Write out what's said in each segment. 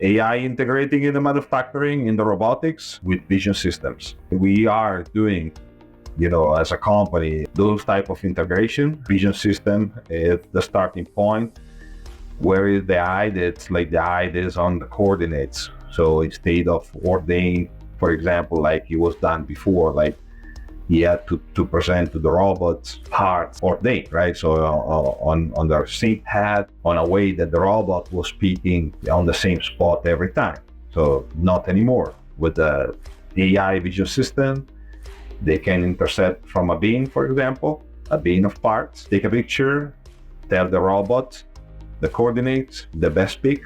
AI integrating in the manufacturing, in the robotics with vision systems. We are doing, as a company, those type of integration. Vision system is the starting point. Where is the eye? That's like the eye is on the coordinates. So instead of ordained, for example, like it was done before, like he had to present to the robots parts ordained, right? So on the same pad, on a way that the robot was speaking on the same spot every time. So not anymore. With the AI vision system, they can intercept from a bin, for example, a bin of parts, take a picture, tell the robot the coordinates, the best pick,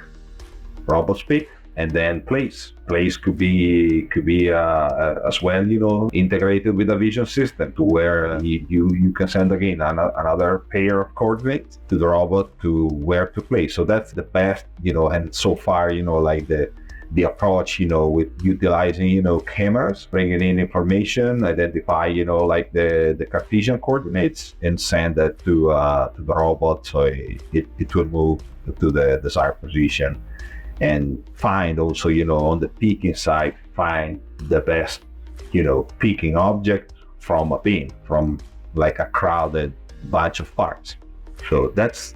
robot pick, and then place. Place could be as well, integrated with a vision system to where you can send again another pair of coordinates to the robot to where to place. So that's the best, and so far, like the approach, with utilizing, cameras, bringing in information, identify, like the Cartesian coordinates and send that to the robot so it will move to the desired position. And find also, on the peaking side, find the best, peaking object from a bin, from like a crowded bunch of parts. So that's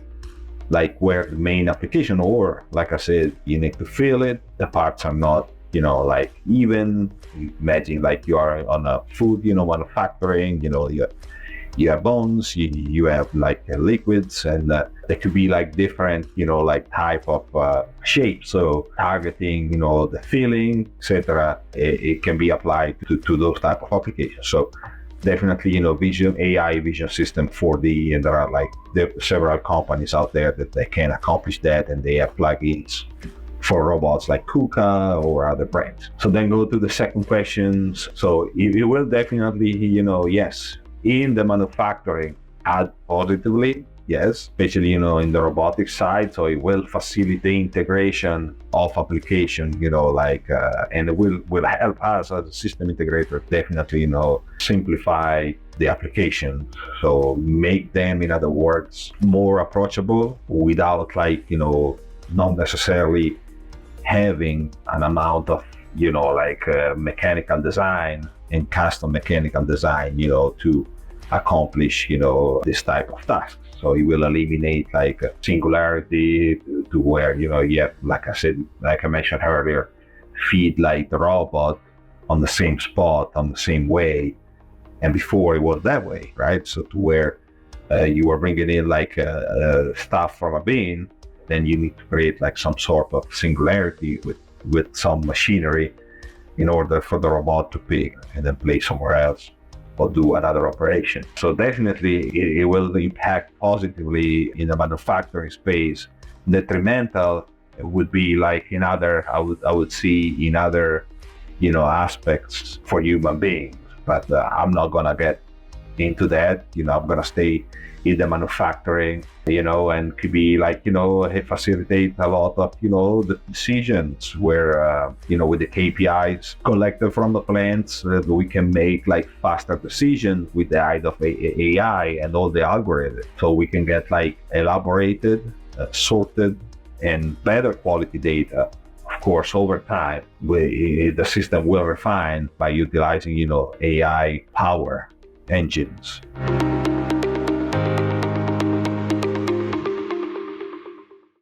like where the main application, or like I said, you need to feel it. The parts are not, like even. Imagine like you are on a food, manufacturing, you have bones, you have like liquids, and there could be like different, like type of shape. So targeting, the feeling, etc. It can be applied to those type of applications. So definitely, AI vision system 4D, and there are several companies out there that they can accomplish that, and they have plugins for robots like Kuka or other brands. So then go to the second question. So it will definitely, yes, in the manufacturing add positively, yes, especially, in the robotics side. So it will facilitate integration of application, and it will help us as a system integrator definitely, simplify the application. So make them, in other words, more approachable without not necessarily having an amount of, mechanical design and custom mechanical design, to accomplish, this type of task. So it will eliminate singularity to where, you have, like I mentioned earlier, feed the robot on the same spot, on the same way. And before it was that way, right? So to where you were bringing in stuff from a bin, then you need to create some sort of singularity with some machinery in order for the robot to pick and then place somewhere else or do another operation. So definitely it will impact positively in the manufacturing space. Detrimental would be in other, I would see in other, aspects for human beings. But I'm not gonna get into that. I'm gonna stay in the manufacturing, and could be facilitate a lot of, the decisions where, with the KPIs collected from the plants, we can make faster decisions with the aid of AI and all the algorithms. So we can get elaborated, sorted, and better quality data. Of course, over time, the system will refine by utilizing, AI power engines.